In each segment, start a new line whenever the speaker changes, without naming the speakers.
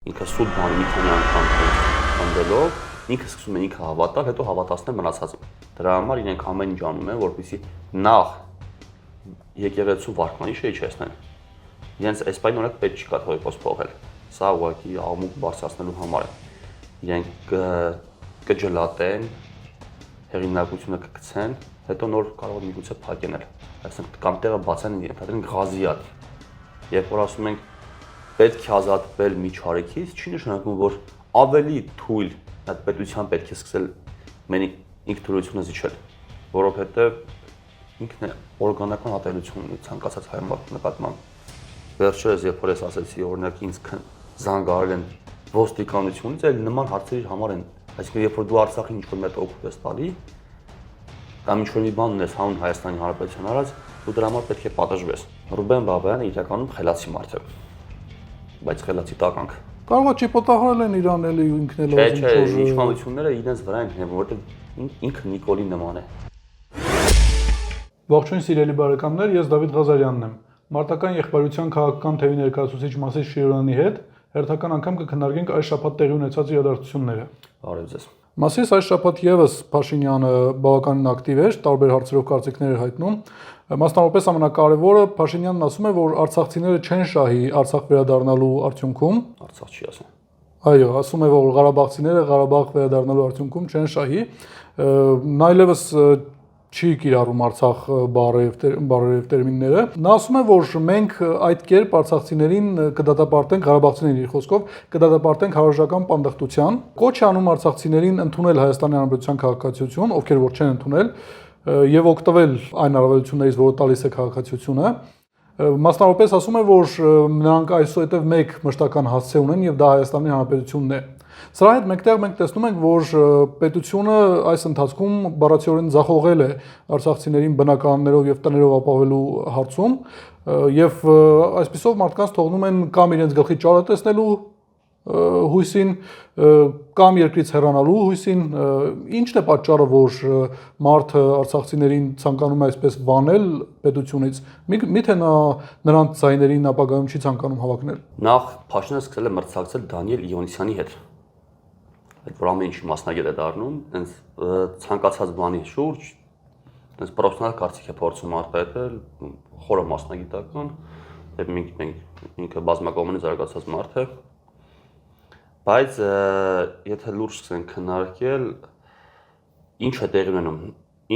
Ինքը սուտ բան մի քանի անգամ խնդելով, ինքը սկսում է ինքը հավատալ, հետո հավատացնել մնացածին։ Դրա համար իրենք ամեն ինչ անում են, որպեսզի նախ եկեղեցու վարկանիշը իջեցնեն։ Իրենց այս բանը օրինակ պետք չի կաթողիկոս փոխել։ Սա ուղղակի աղմուկ բարձրացնելու համար է։ Իրենք կջլատեն, հեղինակությունը կգցեն, հետո նոր կարող են միգուցե փակեն էլ։ Այսինքն կամ տեղը բացեն, ենթադրեն գազիատ։ Երբ որ ասում ենք պետք է ազատվել միջարեքից, չի նշանակում, որ ավելի թույլ այդ պետության պետք է սկսել մենի ինքնուրույնությունը զիջել, որովհետև ինքն է օրգանական ատելություն ունի ցանկացած հայ մարդու նկատմամբ։ Վերջերս երբ որ ես ասացի, օրինակ ինձ զանգարել են ոստիկանությունից, այլ նման հարցերի համար են, այսինքն երբ որ դու Արցախին ինչ-որ մեծ օգուտ ես տալի, կամ ինչ-որ մի բան ունես հանուն Հայաստանի Հանրապետության արած, դու դրա համար պետք է պատժվես։ Ռուբեն Բաբայանը իրականում խելացի մարդ է, բայց խելացի տականք։
Կարող է ճիպոտահարել են իրան էլի ինքն էլ
ուզում չէ, իշխանությունները իրենց վրա են հենվում, որովհետև ինքը Նիկոլի նման է։
Ողջույն սիրելի բարեկամներ, ես Դավիթ Ղազարյանն եմ։ Մարտական եղբայրության քաղաքական թևի ներկայացուցիչ Մասիս Շիրոյանի հետ հերթական անգամ կքննարկենք այս շաբաթ տեղի ունեցած իրադարձությունները։
Բարև ձեզ։
Մասիս այս շաբաթ եւս Փաշինյանը բավականին ակտիվ էր, տարբեր հարցերով կարծիքներ էր հայտնում։ Մասնավորապես ամենակարևորը Փաշինյանն ասում է, որ արցախցիները չեն շահի Արցախ վերադառնալու արդյունքում։
Արցախ չի ասում։
Այո, ասում է, որ Ղարաբաղցիները Ղարաբաղ վերադառնալու արդյունքում չեն շահի։ Նա այլևս չի կիրառում Արցախ բառերև տերմինները։ Նա ասում է, որ մենք այդ կերպ արցախցիներին կդատապարտենք, ղարաբաղցիներին իր խոսքով կդատապարտենք հարժական պանդխտության։ Կոչ է անում արցախցիներին ընդունել Հայաստանի Հանրապետության քաղաքացիություն, ովքեր որ չեն ընդունել, եւ օգտվել այն առավելություններից, որը տալիս է քաղաքացիությունը։ Մասնավորապես ասում է, որ նրանք այսուհետև մեկ մշտական հասցե ունեն եւ դա Հայաստանի Հանրապետությունն է։ Սրա հետ մեկտեղ մենք տեսնում ենք, որ պետությունը այս ընթացքում բառացիորեն ձախողել է արցախցիներին բնակարաններով եւ տներով ապահովելու հարցում եւ այսպիսով մարդկանց թողնում են կամ իրենց գլխի ճարը տեսնելու հույսին կամ երկրից հեռանալու հույսին։ Ինչն է պատճառը, որ մարդը արցախցիներին ցանկանում է այսպես վանել պետությունից։ Միթե նա նրանց ձայներին ապագայում չի ցանկանում հավակնել։
Նախ Փաշինյանը սկսել է մրցակցել Դանիել Իոնիսյանի հետ, այդ որ ամեն ինչի մասնագետ է դառնում, այնց ցանկացած բանի շուրջ, այնց պրոֆեսիոնալ կարծիք է փորձում արտահայտել, խորը մասնագիտական, եւ ինքը բազմակողմանի զարգացած մարդ է։ Բայց եթե լուրջ սկսենք քննարկել, ինչ է տեղի ունենում,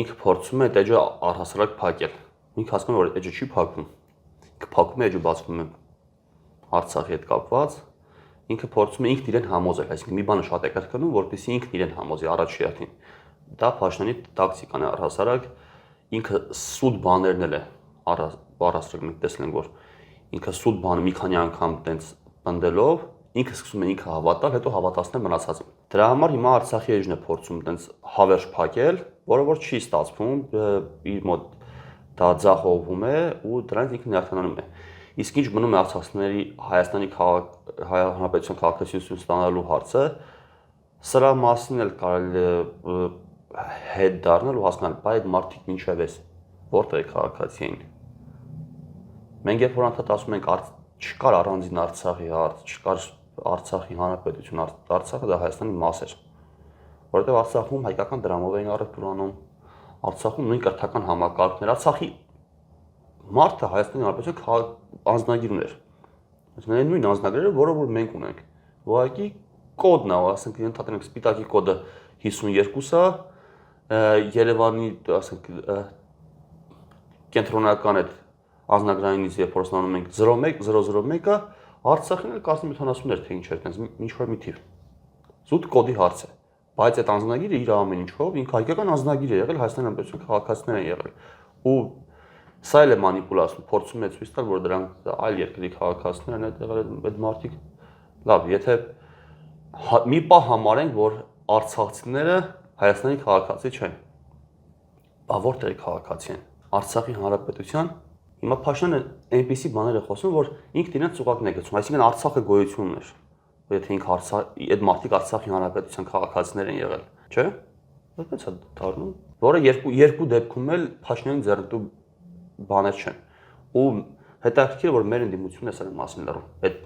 ինքը փորձում է այդ էջը առհասարակ փակել։ Ինքը հասկանում է, որ էջը չի փակվում։ Ինքը փակում է, էջը բացվում է Արցախի հետ կապված։ Ինքը փորձում է ինքն իրեն համոզել, այսինքն մի բանը շատ է կրկնում, որպեսզի ինքն իրեն համոզի առաջ երթին։ Դա Փաշինյանի տակտիկան է առհասարակ, ինքը սուտ բաներն էլ է առհասարակ մենք տեսնենք, որ ինքը սուտ բանը մի քանի անգամ տենց պնդելով, ինքը սկսում է ինքը հավատալ, հետո հավատացնել մնացածին։ Դրա համար հիմա Արցախի էջն է փորձում տենց հավերժ փակել, որը որ չի ստացվում, իր մոտ դա ձախողվում է ու դրանից ինքը նյարդայնանում է։ Իսկ ինչ մնում է արցախցիների Հայաստանի Հանրապետության քաղաքացիություն ստանալու հարցը, սրա մասին էլ կարելի է հետ դառնալ ու հասկանալ, բայց այդ մարդիկ մինչև էս որտեղ է քաղաքացի էին։ Մենք երբ որ անդադ ասում ենք չկար առանձին Արցախի հարց, չկար Արցախի Հանրապետություն, Արցախը դա Հայաստանի մաս էր, որովհետև Արցախում հայկական դրամով էին առևտուր անում, Արցախում նույն կրթական համակարգներ, Արցախի մարդը Հայաստանի Հանրապետության անձնագիր ուներ։ Այսինքն այն նույն անձնագրերը, որը որ մենք ունենք։ Ուղղակի կոդն է, ասենք ենթադրենք սպիտակի կոդը 52-ը, Երևանի, ասենք կենտրոնական այդ անձնագրայինից երբ որ ստանում ենք 01-001-ը, Արցախին էլ կարծեմ 70-ներ թե ինչ էր, տենց ինչ որ մի թիվ։ Զուտ կոդի հարց է։ Բայց այդ անձնագիրը իր ամեն ինչով ինքը հայկական անձնագիր է եղել, Հայաստանի Հանրապետության քաղաքացիներ են եղել։ Ու սա էլ է մանիպուլացում, փորձում է ցույց տալ, որ դրանք այլ երկրի քաղաքացիներ են այդ մարդիկ։ Լավ, եթե մի պահ համարենք, որ արցախցիները Հայաստանի քաղաքացի չեն։ Բա որտեղ է քաղաքացի են։ Արցախի Հանրապետության հիմա Փաշինյանը այնպիսի բաներ է խոսում, որ ինքն իրեն ծուղակն է գցում, այսինքն Արցախը գոյություն ուներ։ Եթե ինքը այդ մարդիկ Արցախի Հանրապետության քաղաքացիներ են եղել, չէ՞։ Այդպես է դառնում, որը երկու դեպքում էլ Փաշինյանի ձեռնտու բաներ չեն։ Ու հետաքրքիր է, որ մեր ընդդիմությունն է սրա մասին լռում։ Այդ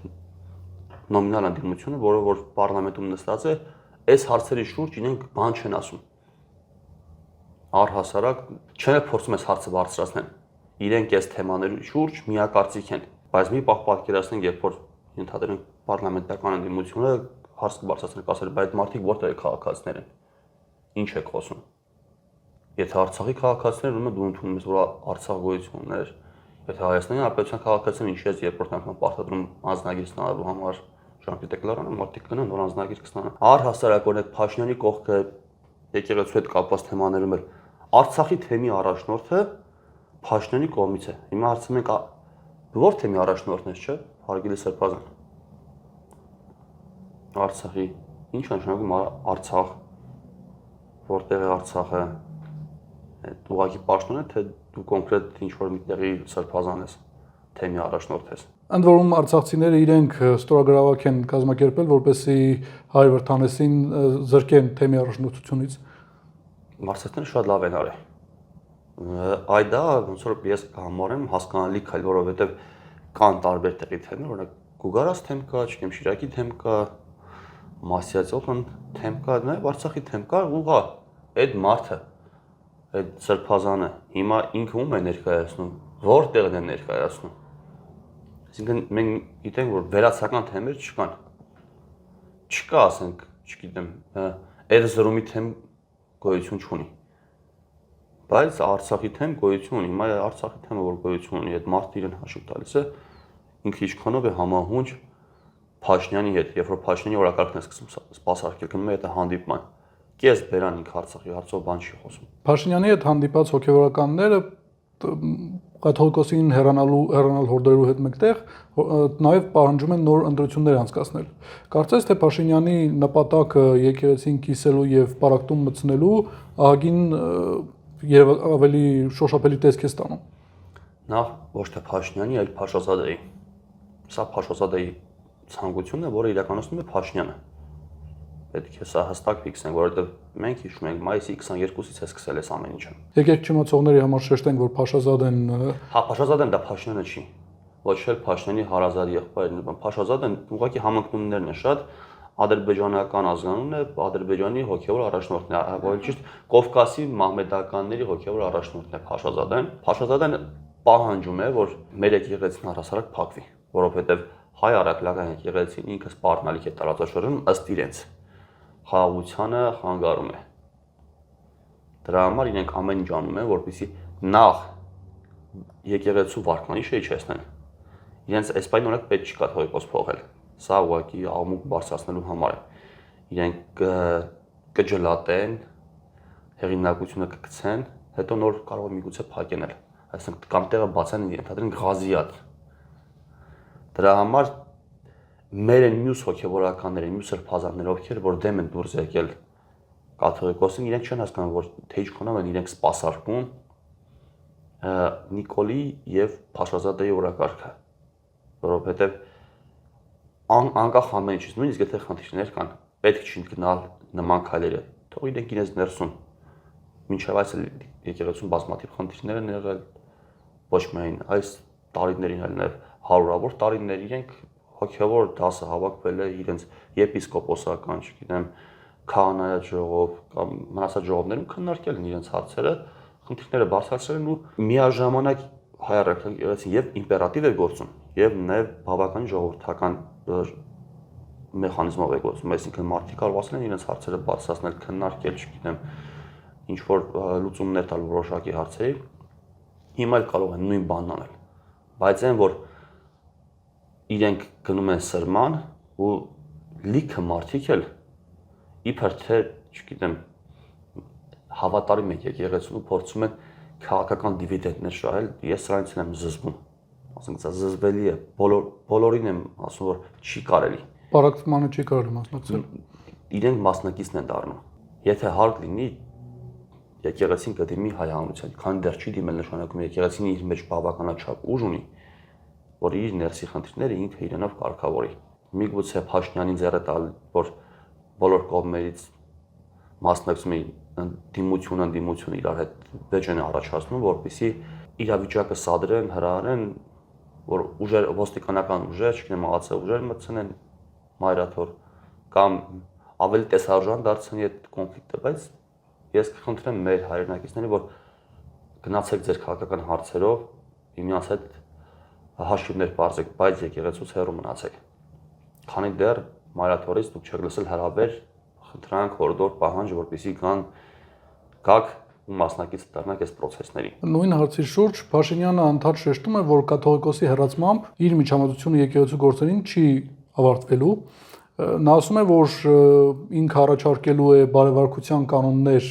նոմինալ ընդդիմությունը, որը որ պարլամենտում նստած է, այս հարցերի շուրջ իրենք բան չեն ասում։ Առհասարակ չեն փորձում այս հարցը բարձրացնել։ Իրենք այս թեմաների շուրջ միակարծիք են, բայց մի պահ պատկերացնենք, երբ որ ընդհանրեն պարլամենտական ընդդիմությունը հարց կբարձրացնել, կասել, բայց մարդիկ որտեղ է քաղաքացիներ են։ Ինչ է խոսում։ Եթե Արցախի քաղաքացիներ ունեն, դու ընդունում ես, որ Արցախ գոյություն ուներ։ Եթե Հայաստանի Հանրապետության քաղաքացիներն ինչպես երկրորդ անգամ պարտադրում անձնագիր ստանալու համար Ժան-Պյեր Դեկլարյանը, մարդիկ գնան, որ անձնագիր կստանան։ Առհասարակ օրինակ Փաշինյանի կողքը եկեղեցու հետ կապված թեմաներում էլ Արցախի թեմի առաջնորդը Փաշինյանի կողմից է։ Հիմա հարցում ենք ո՞ր թեմի առաջնորդն է, չէ՞, հարգելի Սրբազան։ Արցախի ինչ նշանակում Արցախ, որտեղ է Արցախը, ուղղակի պաշտոն է, թե դու կոնկրետ ինչ-որ մի տեղի Սրբազան ես, թեմի առաջնորդ ես։
Ընդ որում արցախցիները իրենք ստորագրավակ են կազմակերպել, որպեսզի հայ Վրթանեսին զրկեն թեմի առաջնորդությունից։
Մարսեցները շատ լավ են արել։ Այ դա ոնց որ ես կհամարեմ հասկանալի քայլ, որովհետև կան տարբեր տեղի թեմեր, օրինակ Գուգարաց թեմ կա, չգիտեմ Շիրակի թեմ կա, Մասիացյոն թեմ կա, նաև Արցախի թեմ կա, ուղղա այդ մարդը, այդ Սրբազանը հիմա ինքը ում է ներկայացնում, որտեղն է ներկայացնում։ Այսինքն մենք գիտենք, որ վերացական թեմեր չկան։ Չկա, ասենք, չգիտեմ, Էրզրումի թեմ գոյություն չունի։ Բայց Արցախի թեմ գոյություն ունի, հիմա Արցախի թեմը որ գոյություն ունի, այդ մարդը իրեն հաշիվ տալիս է, ինքը ինչքանով է համահունչ Փաշինյանի հետ, երբ որ Փաշինյանի օրակարգն է սկսում սպասարկել, գնում է այդ հանդիպման։ Կես բերան ինքը Արցախի հարցով բան չի խոսում։
Փաշինյանի հետ հանդիպած հոգևորականները կաթողիկոսին հեռանալ հորդորելու հետ մեկտեղ նաև պահանջում են նոր ընտրություններ անցկացնել։ Կարծես թե Փաշինյանի նպատակը եկեղեցին կիսելու եւ պարակտում մտցնելու ահագին եւ ավելի շոշափելի տեսք է ստանում։
Նախ ոչ թե Փաշինյանի, այլ Փաշազադեի։ Սա Փաշազադեի ցանկությունն է, որը իրականացնում է Փաշինյանը։ Պետք է սա հստակ ֆիքսենք, որովհետև մենք հիշում ենք մայիսի 22-ից է սկսել այս ամեն ինչը։
Եկեք չմոցողների համար շեշտենք, որ Փաշազադեն
Հա, Փաշազադեն դա Փաշինյանը չի։ Ոչ էլ Փաշինյանի հարազատ եղբայրն է, Փաշազադեն ուղղակի համընկնումներն է շատ, ադրբեջանական ազգանունն է, Ադրբեջանի հոգևոր առաջնորդն է, ավելի ճիշտ Կովկասի մահմեդականների հոգևոր առաջնորդն է Փաշազադեն։ Փաշազադեն պահանջում է, որ մեր եկեղեցին առհասարակ փակվի, որովհետև հայ առաքելական եկեղեցին ինքը սպառնալիք է տարածաշրջանում ըստ իրենց խաղաղությանը խանգարում է։ Դրա համար իրենք ամեն ինչ անում են, որպեսզի նախ եկեղեցու վարկանիշը իջեցնեն։ Իրենց այս պայն օրենք պետք չի կաթողիկոս փողել։ Սա ուղղակի աղմուկ բարձրացնելու համար է։ Իրենք կջլատեն, հեղինակությունը կգցեն, հետո նոր կարող է միգուցե փակեն էլ։ Այսինքն կամ տեղը բացեն ենթադրեն Ղազիատ։ Դրա համար մեր են մյուս հոգևորականները, մյուս սրբազանները, ովքեր որ դեմ են դուրս եկել կաթողիկոսին, իրենք չեն հասկանում, որ թե ինչքանով են իրենք սպասարկում Նիկոլի եւ Փաշազադեի օրակարգը, որովհետեւ անկախ ամեն ինչից, նույնիսկ եթե խնդիրներ կան, պետք չի գնալ նման քայլերը, թող իրենք իրենց ներսում, մինչև այս եկեղեցուն բազմաթիվ խնդիրներ են եղել, ոչ միայն այս տարիներին, այլ նաեւ հարյուրավոր տարիներ իրենք հոգևոր դասը հավաքվել է իրենց եպիսկոպոսական, չգիտեմ, քահանայա ժողով կամ մնացած ժողովներում քննարկել են իրենց հարցերը, խնդիրները բարձրացրել են ու միաժամանակ հայ առաքելական եկեղեցին եւ իմպերատիվ է գործում եւ նաեւ բավական ժողովրդական մեխանիզմով է գործում, այսինքն մարդիկ կարողացել են իրենց հարցերը բարձրացնել, քննարկել, չգիտեմ, ինչ որ լուծումներ տալ որոշակի հարցերի, հիմա էլ կարող են նույն բանն անել, բայց այն որ իրենք գնում են սրման ու լիքը մարդիկ էլ իբր թե, չգիտեմ, հավատարիմ են եկեղեցուն ու փորձում են քաղաքական դիվիդենտներ շահել, ես սրանից եմ զզվում, ասենք դա զզվելի է, բոլորին եմ ասում, որ չի կարելի։
Պարակտմանը չի կարելի մասնակցել։
Իրենք մասնակիցն են դառնում։ Եթե հարկ լինի, եկեղեցին կդիմի հայ հանրության, քան դեռ չի դիմել նշանակում եկեղեցին իր մեջ բավականաչափ ուժ ունի, որ իր ներսի խնդիրները ինքը իրենով կարգավորի։ Միգուցե Փաշինյանին ձեռը տալ, որ բոլոր կողմերից մասնակցում են դիմություն իրար հետ վեճ են առաջացնում, որպեսզի իրավիճակը սադրեն, հրահրեն, որ ոստիկանական ուժեր, չգիտեմ, ԱԱՑ ուժեր մտցնեն մայրաթոր կամ ավելի տեսարժան դարձնի այդ կոնֆլիկտը, բայց ես կխնդրեմ մեր հայրենակիցներին, որ գնացեք ձեր քաղաքական հարցերով, միմյանց հետ հաշիվներ բարձեք, բայց եկեղեցուց հեռու մնացեք։ Քանի դեռ մայրաթորից դուք չեք լսել հրավեր, խնդրանք, հորդոր, պահանջ, որպեսզի գաք ու մասնակից դառնաք այս process-ների։
Նույն հարցի շուրջ Փաշինյանը անդադար շեշտում է, որ կաթողիկոսի հեռացմամբ իր միջամտությունը եկեղեցու գործերին չի ավարտվելու։ Նա ասում է, որ ինքը առաջարկելու է բարեվարկության կանոններ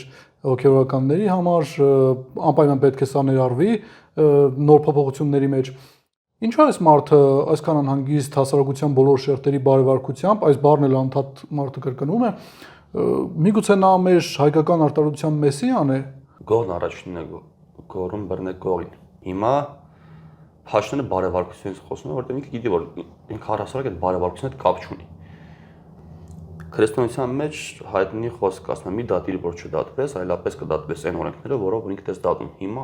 հոգևորականների համար, անպայման պետք է սա ներառվի նոր փոփոխությունների մեջ։ Ինչու այս մարդը այսքան անհանգիստ հասարակության բոլոր շերտերի բարեվարկությամբ, այս բառն էլ անդադար մարդը կրկնում է, միգուցե նա մեր հայկական արտադրության մեսիան է։
Գողն առաջինն է գորում բռնե գողին։ Հիմա Փաշինյանը բարեվարկությունից խոսում է, որտեղ ինքը գիտի, որ ինքը առհասարակ այդ բարեվարկության հետ կապ չունի։ Քրիստոնեության մեջ հայտնի խոսք ասում է՝ մի դատիր, որ չդատվես, այլապես կդատվես այն օրենքներով, որով ինքդ ես դատում։ Հիմա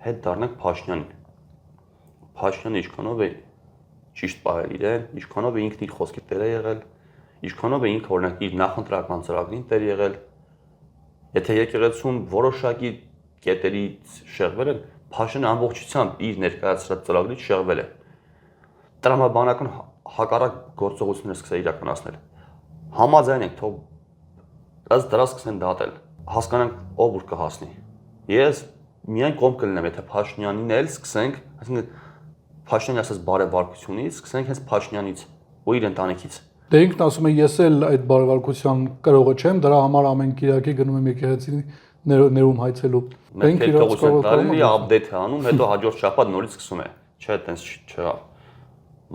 հետ դառնանք Փաշինյանին։ Փաշինյանը ինչքանով է ճիշտ պահել իրեն, ինչքանով է ինքն իր խոսքի տեր է եղել, ինչքանով է ինքը օրինակ իր նախընտրական ծրագրին տեր եղել։ Եթե եկեղեցում որոշակի կետերից շեղվել են, Փաշինյանը ամբողջությամբ իր ներկայացրած ծրագրից շեղվել է։ Տրամաբանական հակառակ գործողություններ սկսել իրականացնել։ Համաձայն ենք, թող դրա սկսեն դատել, հասկանանք ով ուր կհասնի։ Ես միայն կողմ կլինեմ, եթե Փաշինյանին էլ սկսենք, այսինքն Փաշինյանի ասած բարեվարկությունից, սկսենք հենց Փաշինյանից ու իր ընտանիքից։
Դե ինքն ասում է, ես էլ այդ բարեվարկության կրողը չեմ, դրա համար ամեն Կիրակի գնում եմ եկեղեցի ներում հայցելու։
Մենք իրավունքների update է անում, հետո հաջորդ շաբաթ նորից սկսում է։ Չէ, այտենց չեղավ։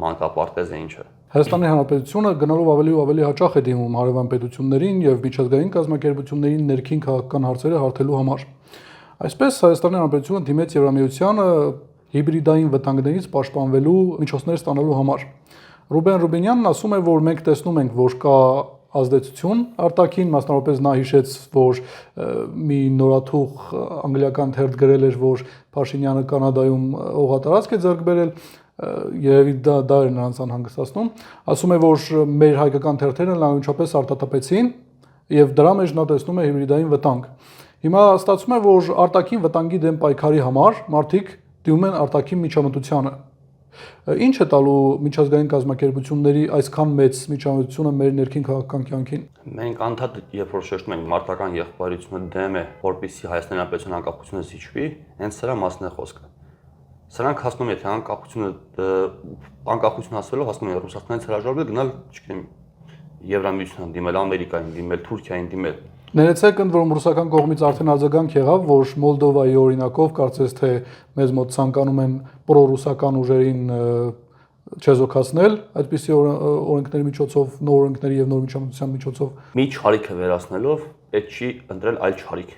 Մանկապարտեզ է ինչը։
Հայաստանի Հանրապետությունը գնալով ավելի ու ավելի հաճախ է դիմում հարևան պետություններին եւ միջազգային կազմակերպություններին ներքին քաղաքական հարցերը հարթելու համար։ Այսպես Հայաստանի Հանրապետությունը դիմեց Եվրամիությանը հիբրիդային վտանգներից պաշտպանվելու միջոցներ ստանալու համար։ Ռուբեն Ռուբինյանն ասում է, որ մենք տեսնում ենք, որ կա ազդեցություն արտաքին, մասնավորապես նա հիշեց, որ մի նորաթուխ անգլիական թերթ գրել էր, որ Փաշինյանը Կանադայում օղատարածք է ձեռք բերել, երևի դա էր նրանց անհանգստացնում, ասում է, որ մեր հայկական թերթերն լայնորեն արտատապեցին եւ դրա մեջ նա տեսնում է հիբրիդային վտանգ։ Հիմա ստացվում է, որ արտաքին վտանգի դեմ պայքարի համար մարդիկ դիմում են արտաքին միջամտությանը։ Ինչ է տալու միջազգային կազմակերպությունների այսքան մեծ միջամտությունը մեր ներքին քաղաքական կյանքին։
Մենք անդադար երբ որ շեշտում ենք մարտական եղբայրությունը դեմ է, որպեսզի Հայաստանի Հանրապետության անկախությունը զիջվի, հենց սրա մասն է խոսքը։ Սրանք հասնում են, թե անկախություն հասնելով հասնում են Ռուսաստանից հրաժարվել, գնալ, չգիտեմ, Եվրամիությանն դիմել, Ամերիկային դիմել, Թուրքիային դիմել։
Ներեցեք, ընդ որում ռուսական կողմից արդեն արձագանք եղավ, որ Մոլդովայի օրինակով կարծես թե մեզ մոտ ցանկանում են պրոռուսական ուժերին չեզոքացնել, այդպիսի օրենքների միջոցով, նոր օրենքների եւ նոր միջամտության միջոցով։
Մի չարիքը վերացնելով, այդ չի ընտրել այլ չարիք։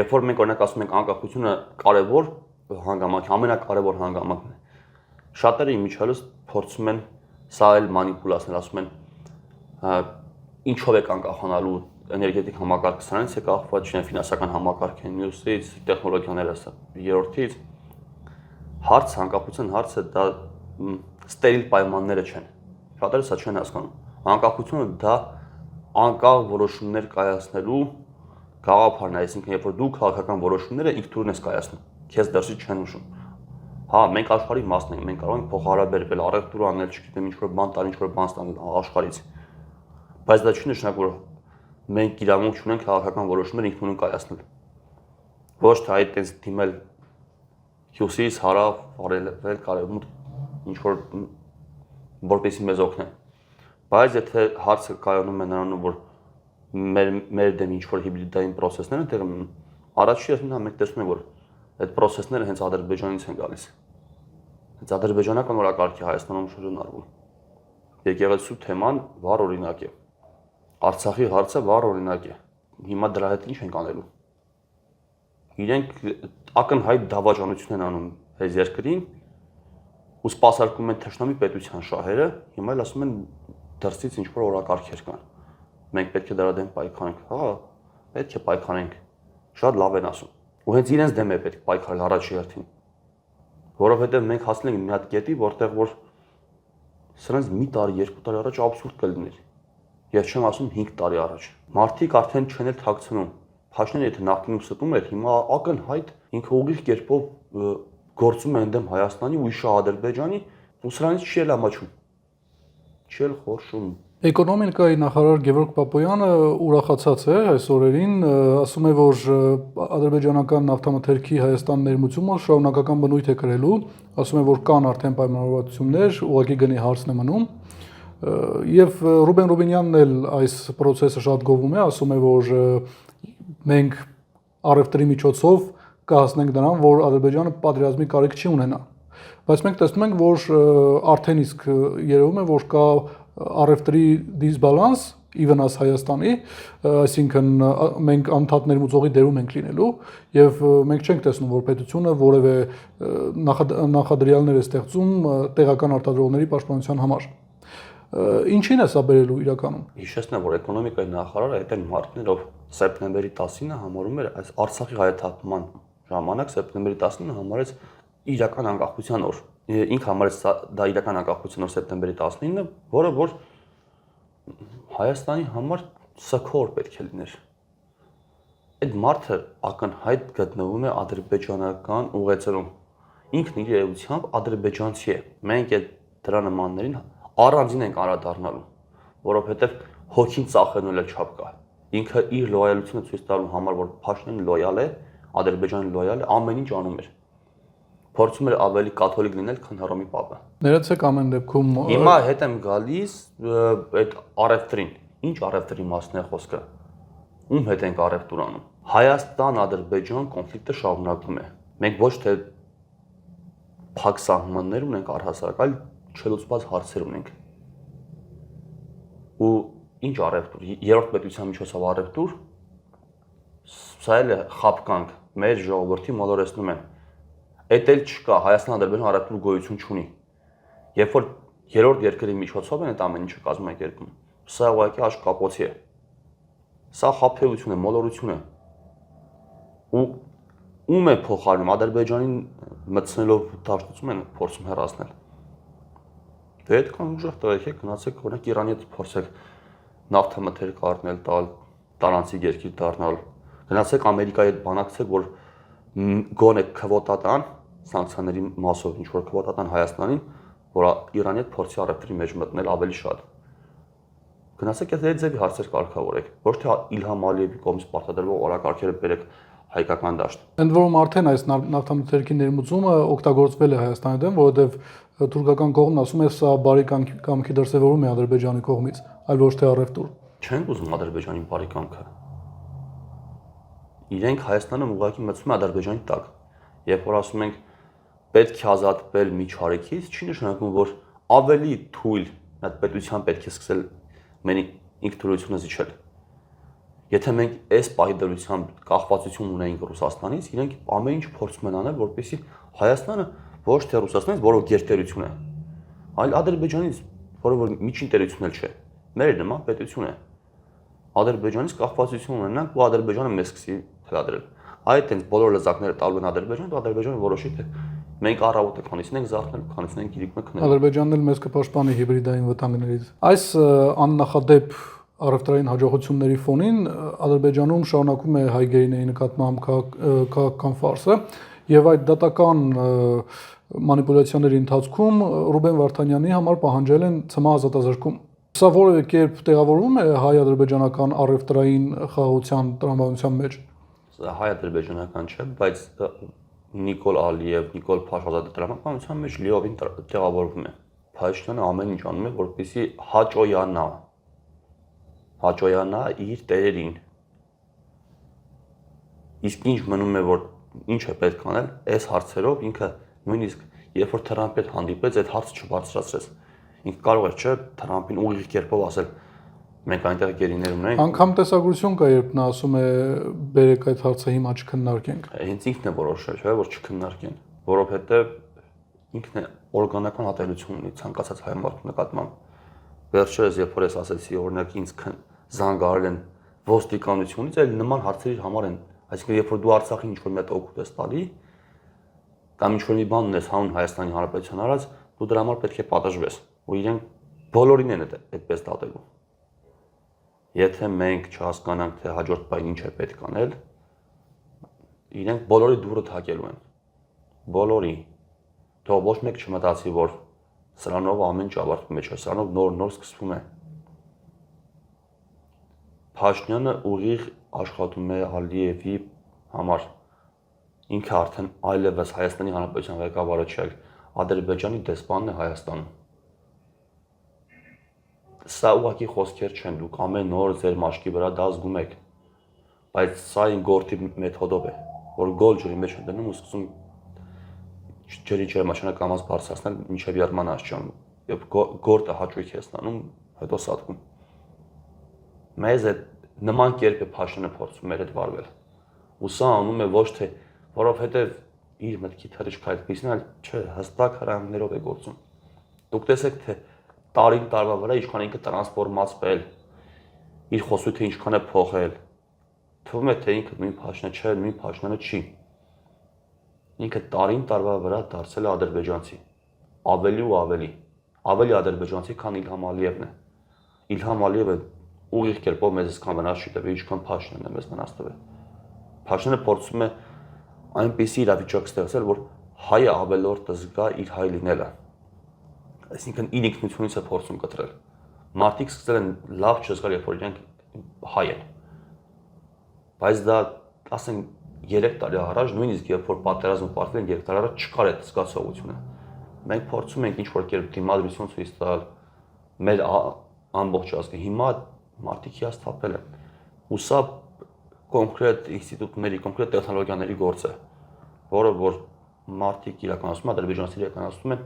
Երբ որ մենք օրինակ ասում ենք անկախությունը կարևոր հանգամանք, ամենակարևոր հանգամանքն է։ Շատերը իմիջիալս փորձում են սա էլ մանիպուլացնել, ասում են ինչով է անկախանալու էներգետիկ համակարգը սրանից է կախված, չնայած ֆինանսական համակարգը մյուսից, տեխնոլոգիաները սա երրորդից։ Հարց անկախության հարցը դա ստերիլ պայմանները չեն։ Շատերը սա չեն հասկանում։ Անկախությունը դա անկախ որոշումներ կայացնելու գաղափարն է, այսինքն երբ որ դու քաղաքական որոշումները ինքնուրույն ես կայացնում, քեզ դրսից չեն ուշում։ Հա, մենք աշխարհի մասն ենք, մենք կարող ենք փոխհարաբերվել, առևտուր անել, չգիտեմ, ինչ-որ բան տալ, ինչ-որ բան ստանալ աշխարհից։ Բայց դա չի նշանակում, որ մենք իրավունք չունենք քաղաքական որոշումներ ինքնուրույն կայացնել։ Ոչ թե այդպես դիմել հյուսիս, հարավ, արևել, կարևմուտ, ինչ որ որպեսզի մեզ օգնեն։ Բայց եթե հարցը կայանում է նրանում, որ մեր դեմ ինչ որ հիբրիդային process-ներ են տեղի ունենում, առաջի հերթին մենք տեսնում ենք, որ այդ process-ները հենց Ադրբեջանից են գալիս։ Հենց ադրբեջանական օրակարգի Հայաստանում շրջանառվում։ Եկեղեցու թեման վառ օրինակ է։ Արցախի հարցը վառ օրինակ է։ Հիմա դրա հետ ինչ ենք անելու։ Իրենք ակնհայտ դավաճանություն են անում այս երկրին ու սպասարկում են թշնամի պետության շահերը, հիմա էլ ասում են դրսից ինչ որ օրակարգեր կան։ Մենք պետք է դրա դեմ պայքարենք։ Հա, պետք է պայքարենք։ Շատ լավ են ասում։ Ու հենց իրենց դեմ է պետք պայքարել առաջի հերթին։ Որովհետև մենք հասել ենք մի հատ կետի, որտեղ որ Սրանց մի տարի, երկու տարի առաջ աբսուրդ կլիներ։ Ես չեմ ասում 5 տարի առաջ։ Մարդիկ արդեն չեն էլ թաքցնում։ Փաշինյանը եթե նախկինում ստում էր, հիմա ակնհայտ ինքը ուղիղ կերպով գործում է ընդդեմ Հայաստանի ու իշա Ադրբեջանի ու սրանից չի էլ ամաչում։ Չի էլ խորշում։
Էկոնոմիկայի նախարար Գևորգ Պապոյանը ուրախացած է այս օրերին, ասում է, որ ադրբեջանական նավթամթերքի Հայաստան ներմուծումը շարունակական բնույթ է կրելու, ասում է, որ կան արդեն պայմանավորվածություններ, ուղղակի գնի հարցն է մնում։ Եվ Ռուբեն Ռուբինյանն էլ այս process-ը շատ գովում է, ասում է, որ մենք առևտրի միջոցով կհասնենք դրան, որ Ադրբեջանը պատերազմի կարիք չի ունենա։ Բայց մենք տեսնում ենք, որ արդեն իսկ երևում է, որ կա առևտրի դիսբալանս ի վնաս Հայաստանի, այսինքն մենք անդադ ներմուծողի դերում ենք լինելու եւ մենք չենք տեսնում, որ պետությունը որևէ նախադրյալներ է ստեղծում տեղական արտադրողների պաշտպանության համար։ Ինչին է սա բերելու իրականում։
Հիշեցնեմ, որ էկոնոմիկայի նախարարը այդ այն մարդն էր, ով սեպտեմբերի 10-ը համարում էր այս Արցախի հայաթափման ժամանակ սեպտեմբերի 10-ը համարեց իրական անկախության օր։ Ինքը համարեց դա իրական անկախության օր սեպտեմբերի 19-ը, որը որ Հայաստանի համար սքոր պետք է լիներ։ Այդ մարդը ակնհայտ գտնվում է ադրբեջանական ուղեցրում։ Ինքն իր երևույթությամբ ադրբեջանցի է։ Մենք այդ դրա նմաններին առանձին ենք անդրադառնալու, որովհետև հոգին ծախելու էլ չափ կա։ Ինքը իր լոյալությունը ցույց տալու համար, որ Փաշինյանը լոյալ է, Ադրբեջանը լոյալ է, ամեն ինչ անում էր։ Փորձում էր ավելի կաթոլիկ լինել, քան Հռոմի Պապը։
Ներեցեք ամեն դեպքում
Հիմա հետ եմ գալիս այդ առևտրին։ Ինչ առևտրի մասն է խոսքը։ Ում հետ ենք առևտուր անում։ Հայաստան-Ադրբեջան կոնֆլիկտը շարունակվում է։ Մենք ոչ թե փակ սահմաններ ունենք առհասարակ, այլ չլուծված հարցեր ունենք։ Ու ինչ առևտուր, երրորդ պետության միջոցով առևտուր, սա էլ է խապկանք, մեր ժողովրդի մոլորեցնում են։ Էդ էլ չկա, Հայաստան-Ադրբեջան առևտուր գոյություն չունի։ Երբ որ երրորդ երկրի միջոցով են այդ ամեն ինչը կազմակերպում, սա ուղղակի աշկապոցի է։ Սա խաբեություն է, մոլորություն է։ Ու ում է փոխարինում Ադրբեջանին մտցնելով դաշտում են փորձում հեռացնել։ Դե այդքան ուժեղ տղեկ եք, գնացեք օրինակ Իրանի հետ փորձեք նավթամթերք առնել, տալ, տարանցիկ երկիր դառնալ։ Գնացեք Ամերիկայի հետ բանակցեք, որ գոնե քվոտա տան, սանկցիաների մասով ինչ որ քվոտա տան Հայաստանին, որ Իրանի հետ փորձի առևտրի մեջ մտնել ավելի շատ։ Գնացեք այդ ձևի հարցեր կարգավորեք, ոչ թե Իլհամ Ալիևի կողմից պարտադրվող օրակարգերը բերեք հայկական դաշտ։
Ընդ որում արդեն այս նավթամթերքի ներմուծումը օգտագործվել է Հայաստանի դեմ, որովհետև թուրքական կողմն ասում է, սա բարի կամքի դրսևորում է Ադրբեջանի կողմից, այլ ոչ թե առևտուր։
Չենք ուզում Ադրբեջանի բարի կամքը։ Իրենք Հայաստանը ուղղակի մտցում է Ադրբեջանի տակ։ Երբ որ ասում ենք պետք է ազատվել միջարեքից, չի նշանակում, որ ավելի թույլ այդ պետության պետք է սկսել մենի ինքնուրույնությունը զիջել։ Եթե մենք այս պահի դրությամբ կախվածություն ունենք Ռուսաստանից, իրենք ամեն ինչ փորձում են անել, որպեսզի Հայաստանը ոչ թե Ռուսաստանից, որը գերտերություն է, այլ Ադրբեջանից, որը որ միջին տերություն էլ չէ, մեր նման պետություն է։ Ադրբեջանից կախվածություն ունենանք ու Ադրբեջանը մեզ սկսի թելադրել։ Այդ այնց բոլոր լեզակները տալու են Ադրբեջանին, ու Ադրբեջանը որոշի թե մենք առավոտը քանիսին ենք զարթնել, քանիսին ենք իրիկը քնել։
Ադրբեջանն էլ մեզ կպաշտպանի հիբրիդային վտանգներից։ Այս աննախադեպ առևտրային հաջողությունների ֆոնին Ադրբեջանում շարունակում է հայ գերիների նկատմամբ քաղաքական ֆարսը եւ այդ դատական մանիպուլյացիաների ընթացքում Ռուբեն Վարդանյանի համար պահանջել են ՑՄ ազատազրկում։ Սա որևէ կերպ տեղավորվում է հայ-ադրբեջանական առևտրային խաղաղության տրամաբանության մեջ։
Սա հայ-ադրբեջանական չէ, բայց Նիկոլ Ալիև, Նիկոլ Փաշազադե տրամաբանության մեջ լիովին տեղավորվում է։ Փաշինյանը ամեն ինչ անում է, որպեսզի հաճոյանա իր տերերին։ Իսկ ինչ մնում է, որ ինչ է պետք անել, այս հարցերով ինքը նույնիսկ երբ որ Թրամփի հետ հանդիպեց, այդ հարցը չբարձրացրեց։ Ինքը կարող էր չէ Թրամփին ուղիղ կերպով ասել մենք այնտեղ գերիներ ունենք։
Անկամ տեսագրություն կա, երբ նա ասում է բերեք այդ հարցը հիմա չքննարկենք։
Հենց ինքն է որոշել, չէ, որ չքննարկեն, որովհետև ինքն է օրգանական ատելություն ունի ցանկացած հայ մարդու նկատմամբ։ Վերջերս երբ որ ես ասեցի, օրինակ ինձ զանգարել են ոստիկանությունից, այլ նման հարցերի համար են, այսինքն երբ որ դու Արցախի ինչ-որ մի հատ օգուտ ես տալի, կամ ինչ-որ մի բան ունես հանուն Հայաստանի Հանրապետության արած, դու դրա համար պետք է պատժվես։ ու իրենք բոլորին են այդպես դատելու։ Եթե մենք չհասկանանք, թե հաջորդ բան ինչ է պետք անել, իրենք բոլորի դուրը թակելու են։ Բոլորի։ Թող ոչ մեկ չմտածի, որ սրանով ամեն ինչ ավարտվում է, չէ, սրանով նոր սկսվում է։ Փաշինյանը ուղիղ աշխատում է Ալիևի համար։ Ինքը արդեն այլևս Հայաստանի Հանրապետության ղեկավարը չէ, Ադրբեջանի դեսպանն է Հայաստանում։ Սա ուղղակի խոսքեր չեն, դուք ամեն օր ձեր մաշկի վրա դա զգում եք, բայց սա այն գործի մեթոդով է, որ գոլ ջրի մեջ են դնում ու սկսում ջրի ջերմաշանը կամաց բարձրացնել մինչև եռման աստիճան, եւ գործը հաճույք է ստանում, հետո սատկում։ Մեզ այդ նման կերպ է Փաշինյանը փորձում մեր հետ վարվել։ Ու սա անում է ոչ թե որովհետեւ իր մտքի թռիչքը այդպեսին, այլ չէ, հստակ հրահանգներով է գործում։ Դուք տեսեք, թե տարին տարվա վրա ինչքան ինքը տրանսֆորմացվել, իր խոսույթը ինչքան է փոխել։ Թվում է, թե ինքը նույն Փաշինյանը չէ, նույն Փաշինյանը չի։ Ինքը տարին տարվա վրա դարձել է ադրբեջանցի, ավելի ու ավելի ադրբեջանցի, քան Իլհամ Ալիևն է։ Իլհամ Ալիևը ուղիղ կերպով մեզ այսքան վնաս չի տվել, ինչքան Փաշինյանն է մեզ վնաս տվել։ Փաշինյանը փորձում է այնպիսի իրավիճակ ստեղծել, որ հայը ավելորդ զգա իր հայ լինելը։ Այսինքն իր ինքնությունից է փորձում կտրել։ Մարդիկ սկսել են լավ չզգալ, երբ որ իրենք հայ են։ Բայց դա, ասենք, 3 տարի առաջ, նույնիսկ երբ որ պատերազմը պարտվել են 3 տարի առաջ չկար այդ զգացողությունը։ Մենք փորձում ենք ինչ-որ կերպ դիմադրություն ցույց տալ մեր ամբողջ ազգը։ Հիմա մարդիկ հիասթափել են։ Ու սա կոնկրետ ինստիտուտների, կոնկրետ տեխնոլոգիաների գործ է, որը որ մարդիկ իրականացնում են, ադրբեջանցիները իրականացնում են,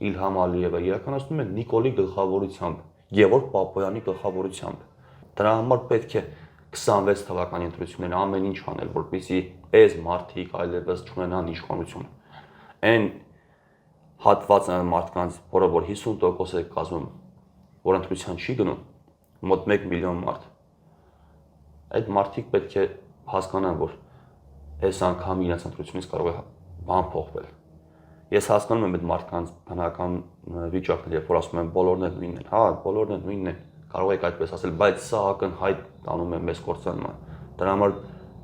Իլհամ Ալիևը իրականացնում է Նիկոլի գլխավորությամբ, Գևորգ Պապոյանի գլխավորությամբ։ Դրա համար պետք է 26 թվականի ընտրություններին ամեն ինչ անել, որպեսզի այս մարդիկ այլևս չունենան իշխանություն։ Այն հատվածը մարդկանց, որը որ 50% է կազմում, որ ընտրության չի գնում, մոտ 1 միլիոն մարդ։ Այդ մարդիկ պետք է հասկանան, որ այս անգամ իրենց ընտրությունից կարող է բան փոխվել։ Ես հասկանում եմ այդ մարդկանց բնական վիճակները, երբ որ ասում են բոլորն էլ նույնն են, հա, բոլորն էլ նույնն են, կարող եք այդպես ասել, բայց սա ակնհայտ տանում է մեզ կործանման։ Դրա համար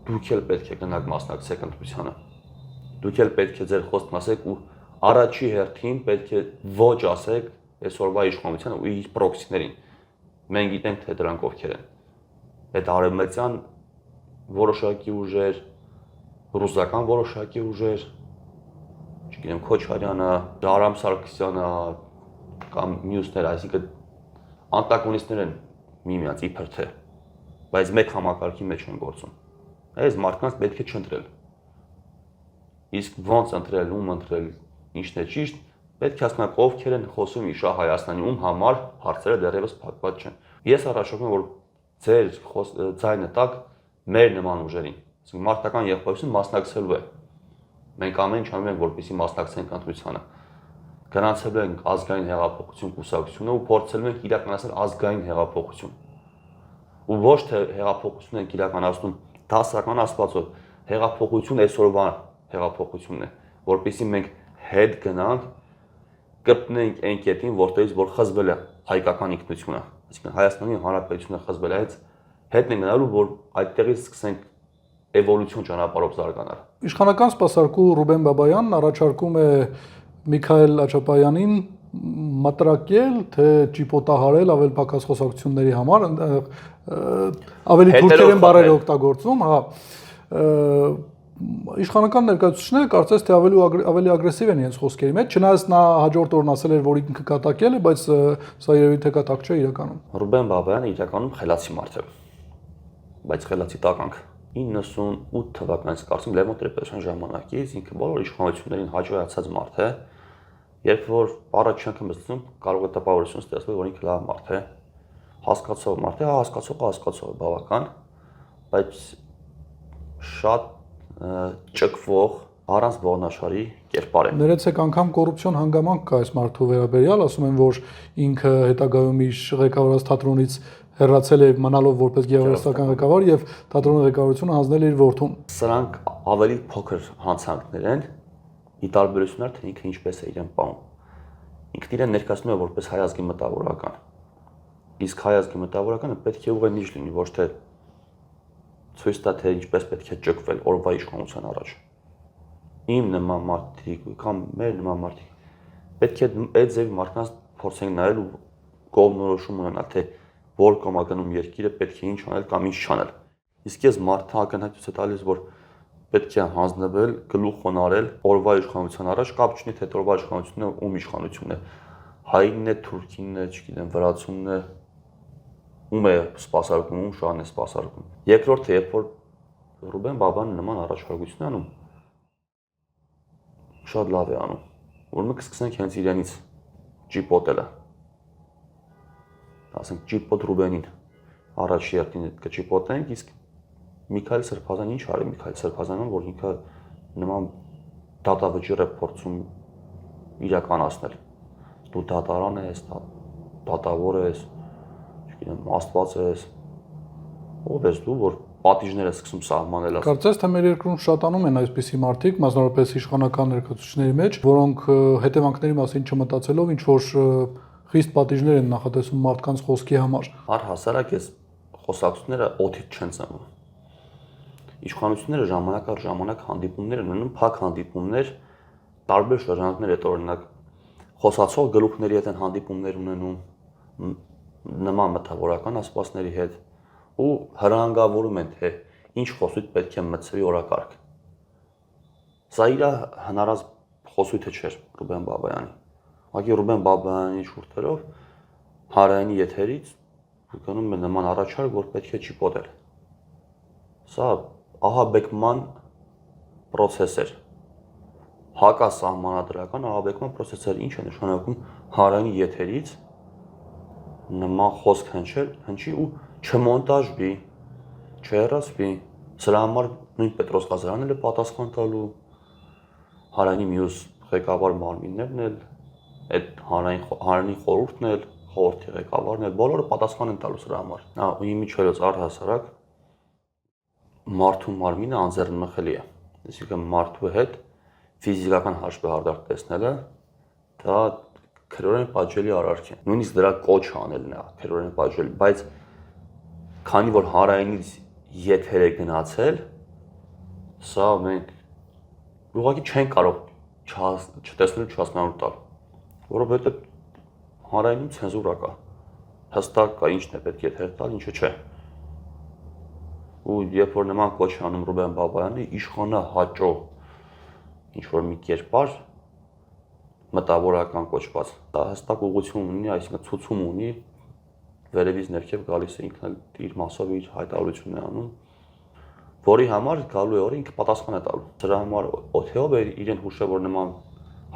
դուք էլ պետք է գնաք մասնակցեք ընտրությանը։ Դուք էլ պետք է ձեր խոսքն ասեք ու առաջի հերթին պետք է ոչ ասեք այսօրվա իշխանությանը ու իր պրոքսիներին։ Մենք գիտենք, թե դրանք ովքեր են։ Այդ արևմտյան որոշակի ուժեր, ռուսական որոշակի ուժեր, չգիտեմ, Քոչարյանը, Արամ Սարգսյանը կամ մյուսները, այսինքն անտագոնիստներ են միմյանց իբր թե, բայց մեկ համակարգի մեջ են գործում։ Այս մարդկանց պետք է չընտրել։ Իսկ ոնց ընտրել, ում ընտրել, ինչն է ճիշտ, պետք է հասկանալ ովքեր են խոսում իշա Հայաստանի, ում համար հարցերը դեռևս փակված չեն։ Ես առաջարկում եմ, որ ձեր ձայնը տակ մեր նման ուժերին, այսինքն մարտական եղբայրություն մասնակցելու է։ Մենք ամեն ինչ անում ենք, որպեսզի մասնակցենք ընտրությանը։ Գրանցելու ենք ազգային հեղափոխություն կուսակցությունը ու փորձելու ենք իրականացնել ազգային հեղափոխություն։ Ու ոչ թե հեղափոխություն ենք իրականացնում դասական աստվածով, հեղափոխություն այսօրվա հեղափոխությունն է, որպեսզի մենք հետ գնանք, կրտնենք այն կետին, որտեղից որ խզվել է հայկական ինքնությունը, այսինքն Հայաստանի Հանրապետությունը խզվել է, հետ ենք գնալու, որ այդտեղից սկսենք էվոլյուցիոն ճանապարհով զարգանալ։
Իշխանական սպասարկու Ռուբեն Բաբայանն առաջարկում է Միքայել Աչապայանին մատրակել, թե ճիպոտահարել ավել փակած խոսակցությունների համար, ավելի թուրքերեն բառեր օգտագործում, հա։ Իշխանական ներկայացուցիչները կարծես թե ավելի ագրեսիվ են իրենց խոսքերի մեջ, չնայած նա հաջորդ օրն ասել էր, որ ինքը կատակել է, բայց սա երևի թե կատակ չէ իրականում։
Ռուբեն Բաբայանը իրականում խելացի մարդ է, բայց խելացի տականք։ 98 թվականից կարծում Լևոն Տեր-Պետրոսյանի ժամանակից ինքը բոլոր իշխանություններին հաջողացած մարդ է, երբ որ առաջ անգամ լսում կարող է տպավորություն ստեղծվել, որ ինքը լավ մարդ է, հասկացող մարդ է, հասկացողը բավական, բայց շատ ճկվող, առանց ողնաշարի կերպար է։
Ներեցեք անգամ կոռուպցիոն հանգամանք կա այս մարդու վերաբերյալ, ասում են, որ ինքը հետագայում իր ղեկավարած թատրոնից հեռացել է մնալով որպես գեղարվեստական ղեկավար եւ թատրոնի ղեկավարությունը հանձնել իր որդուն։
Սրանք ավելի փոքր հանցանքներ են, ի տարբերություն թե ինքը ինչպես է իրեն պահում։ ինքն իրեն ներկայացնում է որպես հայ ազգի մտավորական։ Իսկ հայ ազգի մտավորականը պետք է ուղղակի լինի, ոչ թե ցույց տա թե ինչպես պետք է ճկվել օրվա իշխանության առաջ։ Իմ նման մարդիկ կամ մեր նման մարդիկ պետք է այդ ձևի մարդկանց փորձենք նայել ու կողմնորոշում ունենալ, թե որ կոմա գնում երկիրը պետք է ինչ անել կամ ինչ չանել։ Իսկ ես մարդը ակնհայտ ցույց տալիս, որ պետք է հանձնվել, գլուխ խոնարհել օրվա իշխանության առաջ, կապ չունի թե օրվա իշխանությունն է ում իշխանությունն է։ Հայինն է, թուրքինն է, չգիտեմ, վրացունն է, ում է սպասարկում, ում շահն է սպասարկում։ Երկրորդը, երբ որ Ռուբեն Բաբան նման առաջարկություն անում, շատ լավ է անում։ Որ մենք սկսենք հենց իրենից ճիպոտելը։ Ասենք ճիպոտ Ռուբենին առաջի երթին կճիպոտենք, իսկ Միքայել Սրբազանը ինչ արի Միքայել Սրբազանը, որ ինքը նման դատավճիռ է փորձում իրականացնել։ Դու դատարան ես, դատավոր ես, չգիտեմ, Աստված ես, ով ես դու, որ պատիժներ ես սկսում սահմանել։
Կարծես թե մեր երկրում շատանում են այսպիսի մարդիկ, մասնավորապես իշխանական ներկայացուցիչների մեջ, որոնք հետևանքների մասին չմտածելով ինչ որ խիստ պատիժներ են նախատեսում մարդկանց խոսքի համար։
Առհասարակ ես խոսակցությունները օդից չեն ծնվում։ Իշխանությունները ժամանակ առ ժամանակ հանդիպումներ են ունենում, փակ հանդիպումներ, տարբեր շրջանակներ հետ օրինակ խոսացող գլուխների հետ են հանդիպումներ ունենում, նման մտավորական ասպասների հետ ու հրանգավորում են, թե ինչ խոսույթ պետք է մտցվի օրակարգ։ Սա իր հնարած խոսույթը չէր Ռուբեն Բաբայանի։ Ուղղակի Ռուբեն Բաբայանի շուրթերով հանրային եթերից գնում է նման առաջարկ, որ պետք է ճիպոտել։ Սա ահաբեկման process էր։ Հակասահմանադրական ահաբեկման process էր, ինչ է նշանակում հանրային եթերից նման խոսք հնչի ու չմոնտաժվի, չհեռացվի։ Սրա համար նույն Պետրոս Ղազարյանն է պատասխան տալու, հանրայինի մյուս ղեկավար մարմիններն էլ, այդ հանրային խորհուրդն էլ, խորհրդի ղեկավարն էլ, բոլորը պատասխան են տալու սրա համար։ Ու իմիջիայլոց առհասարակ մարդու մարմինը անձեռնմխելի է։ Այսինքն մարդու հետ ֆիզիկական հաշվեհարդար տեսնելը դա քրորեն պատժելի արարք է։ Նույնիսկ դրա կոչ անելն է քրորեն պատժելի, բայց քանի որ հանրայինից եթեր է գնացել, սա մենք ուղղակի չեն կարող չտեսնել չհասկանալու տալ, որովհետև հանրայինում ցենզուրա կա, հստակ կա ինչն է պետք է եթեր տալ, ինչը չէ։ Ու երբ որ նման կոչ անում Ռուբեն Բաբայանը, իշխանա հաճո ինչ որ մի կերպար մտավորական կոչված, դա հստակ ուղղություն ունի, այսինքն ցուցում ունի, վերևից ներքև գալիս է ինքն իր մասով իր հայտարարությունն է անում, որի համար գալու է օրը ինքը պատասխան է տալու։ Սրա համար օթեով է իրեն հուշը, որ նման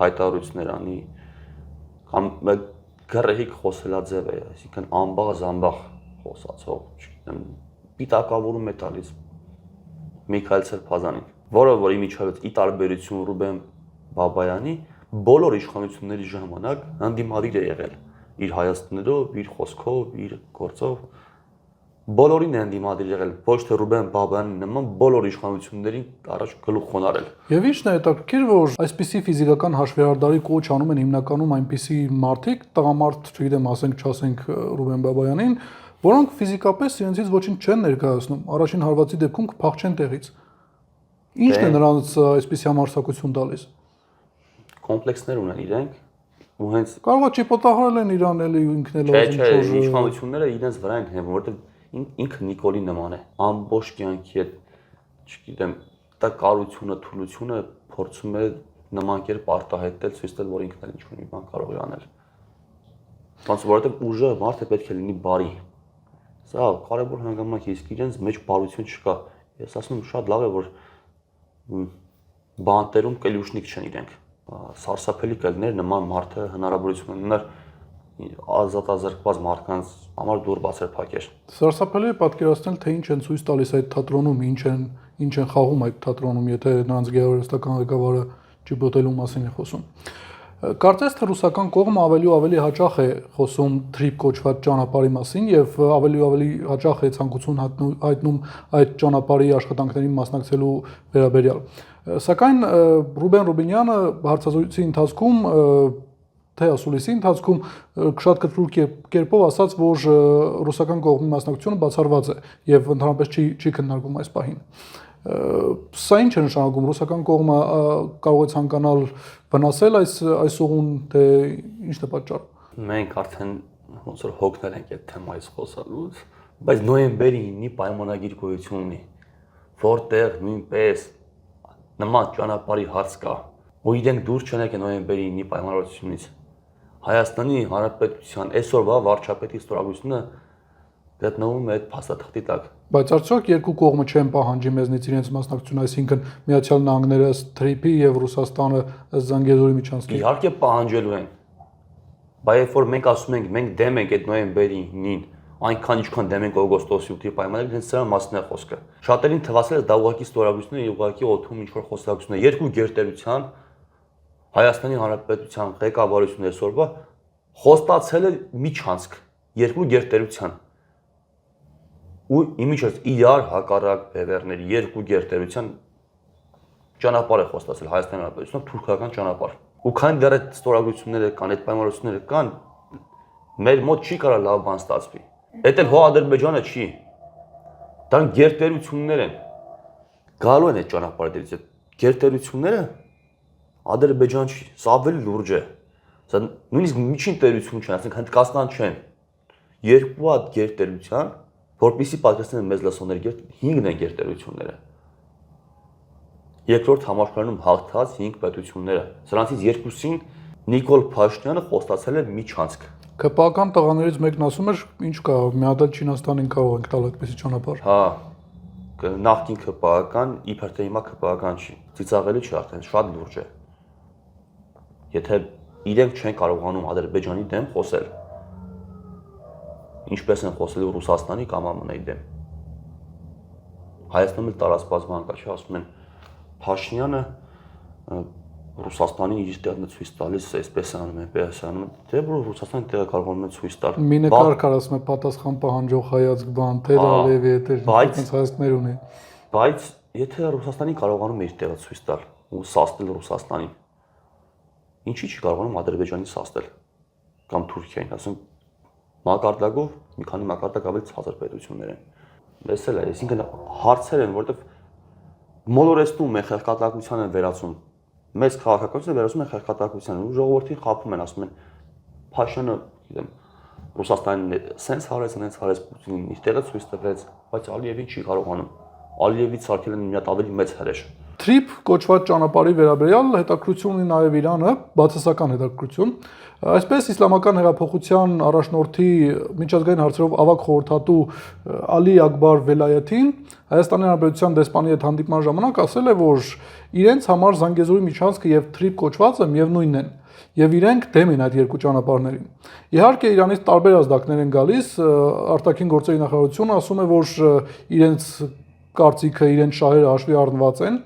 հայտարարություններ անի, կամ գռեհիկ խոսելաձև է, այսինքն ամբաղ-զամբաղ խոսացող, չգիտեմ, պիտակավորում է տալիս Միքայել Սրբազանին, որը որ իմիջիայլոց ի տարբերություն Ռուբեն Բաբայանի բոլոր իշխանությունների ժամանակ հանդիմադիր է եղել իր հայացքներով, իր խոսքով, իր գործով, բոլորին է հանդիմադիր եղել, ոչ թե Ռուբեն Բաբայանի նման բոլոր իշխանություններին առաջ գլուխ խոնարհել։
Եվ ինչն է հետաքրքիր, որ այսպիսի ֆիզիկական հաշվեհարդարի կոչ անում են հիմնականում այնպիսի մարդիկ, տղամարդ, չգիտեմ, ասենք, չասենք Ռուբեն Բաբայանին, որոնք ֆիզիկապես իրենցից ոչինչ չեն ներկայացնում, առաջին հարվածի դեպքում կփախչեն տեղից։ Ինչն է նրանց այսպիսի համարձակություն տալիս։
Կոմպլեքսներ ունեն իրենք, ու հենց
կարող է ճիպոտահարել են իրան էլի ինքն էլ
ասում չէ, իշխանությունները իրենց վրա են հենվում, որովհետև ինքը Նիկոլի նման է, ամբողջ կյանքի հետ, չգիտեմ, դա կարությունը, թուլությունը փորձում է նման կերպ արտահայտել, ցույց տալ, որ ինքն էլ ինչ-որ մի բան կարող է անել։ Ոնց որովհետև ուժը մարդը պետք է լինի բարի։ Սա կարևոր հանգամանք է, իսկ իրենց մեջ բարություն չկա։ Ես ասում եմ շատ լավ է, որ բանտերում կելյուշնիկ չեն իրենք։ Սարսափելի կլներ նման մարդը հնարավորություն ունենար ազատազրկված մարդկանց համար դուր բացեր փակեր։
Սարսափելի է պատկերացնել, թե ինչ են ցույց տալիս այդ թատրոնում, ինչ են խաղում այդ թատրոնում, եթե նրանց գեղարվեստական ղեկավարը ճիպոտելու մասին է խոսում։ Կարծես թե ռուսական կողմը ավելի ու ավելի հաճախ է խոսում թրիփ կոչված ճանապարհի մասին եւ ավելի ու ավելի հաճախ է ցանկություն հայտնում այդ ճանապարհի աշխատանքներին մասնակցելու վերաբերյալ։ Սակայն Ռուբեն Ռուբինյանը հարցազրույցի ընթացքում թե ասուլիսի ընթացքում շատ կտրուկ կերպով ասաց, որ ռուսական կողմի մասնակցությունը բացառված է եւ ընդհանրապես չի քննարկվում այս պահին։ Սա ինչ է նշանակում, ռուսական կողմը կարող է ցանկանալ վնասել այս ուղուն, թե ի՞նչն է պատճառը։
Մենք արդեն ոնց որ հոգնել ենք այդ թեմայից խոսալուց, բայց նոյեմբերի 9-ի պայմանագիր գոյություն ունի, որտեղ նույնպես նման ճանապարհի հարց կա, ու իրենք դուրս չեն եկել նոյեմբերի 9-ի պայմանավորությունից։ Հայաստանի Հանրապետության այսօրվա վարչապետի ստորագրությունը գտնվում է այդ փաստաթղթի տակ։
Բայց արդյոք երկու կողմը չեն պահանջի մեզնից իրենց մասնակցությունը, այսինքն Միացյալ Նահանգները ըստ TRIP-ի եւ Ռուսաստանը ըստ Զանգեզուրի միջանցքի։
Իհարկե պահանջելու են։ Բայց երբ որ մենք ասում ենք, մենք դեմ ենք այդ նոյեմբերի 9-ին, այնքան ինչքան դեմ ենք օգոստոսի 8-ի պայմանագրին, հենց սրա մասն է խոսքը։ Շատերին թվացել է դա ուղղակի ստորագրություն է, ուղղակի օդում ինչ-որ խոսակցություն է։ Երկու գերտերության Հայաստանի Հանրապետության ղեկավարությունը այսօրվա խոստացել է միջանցք երկու գերտերության ու իմիջիայլոց իրար հակառակ բևեռների երկու գերտերության ճանապարհ է խոստացել Հայաստանի Հանրապետությունը թուրքական ճանապարհ։ Ու քանի դեռ այդ ստորագրությունները կան, այդ պայմանավորությունները կան, մեր մոտ չի կարող լավ բան ստացվի։ Դա էլ հո Ադրբեջանը չի։ Դրանք գերտերություններ են։ Գալու են այդ ճանապարհը դերից։ Գերտերությունները Ադրբեջան չի, սա ավելի լուրջ է։ Սա նույնիսկ միջին տերություն չեն, ասենք Հնդկաստան չեն։ Երկու հատ գերտերության, որպեսզի պատկերացնեն մեզ լսողների 5-ն են գերտերությունները։ Երկրորդ համաշխարհայինում հաղթած 5 պետությունները։ Սրանցից երկուսին Նիկոլ Փաշինյանը խոստացել է միջանցք։
ԿՊԱ-ական տղաներից մեկն ասում էր, ինչ կա, մի հատ Չինաստանին կարող ենք տալ այդպեսի ճանապարհ։
Հա, նախկին ԿՊԱ-ական, իբր թե հիմա ԿՊԱ-ական չի։ Ծիծաղելի չի արդեն, շատ լուրջ է։ Եթե իրենք չեն կարողանում Ադրբեջանի դեմ խոսել, ինչպես են խոսելու Ռուսաստանի կամ ԱՄՆ-ի դեմ։ Հայաստանում տարածված կա, չի ասում են Փաշինյանը Ռուսաստանի իր տեղն է ցույց տալիս, այսպես է անում, այնպես է անում, դե որ Ռուսաստանի տեղը կարողանում է ցույց տալ։
Մի նկար կար, ասում է պատասխան պահանջող հայացք բան, թե Ալիևի հետ այդպես հայացքներ ունի։
Բայց եթե Ռուսաստանի կարողանում է իր տեղը ցույց տալ ու սաստել Ռուսաստանին, ինչի՞ չի կարողանում Ադրբեջանի սաստել կամ Թուրքիային, ասում մակարդակով մի քանի մակարդակ ավելի ցածր պետություններ են։ Մեզ էլ է, այսինքն հարցեր են, որովհետև մոլորեցնում են խեղկատակության են վերածում։ Մեծ քաղաքականությունը վերածում են խեղկատակության ու ժողովրդին խաբում են, ասում են Փաշինյանը, գիտեմ, Ռուսաստանին սենց հարեց, նենց հարեց, Պուտինին իր տեղը ցույց տվեց, բայց Ալիևին չի կարողանում։ Ալիևից սարքել են մի հատ ավելի մեծ հրեշ։
TRIP կոչված ճանապարհի վերաբերյալ հետաքրություն ունի նաև Իրանը, բացասական հետաքրություն։ Այսպես իսլամական հեղափոխության առաջնորդի միջազգային հարցերով ավագ խորհրդատու Ալի Ակբար Վելայաթին Հայաստանի Հանրապետության դեսպանի հետ հանդիպման ժամանակ ասել է, որ իրենց համար Զանգեզուրի միջանցքը եւ TRIP կոչվածը միևնույնն են եւ իրենք դեմ են այդ երկու ճանապարհներին։ Իհարկե Իրանից տարբեր ազդակներ են գալիս, արտաքին գործերի նախարարությունը ասում է, որ իրենց կարծիքը, իրենց շահերը հաշվի առնված են,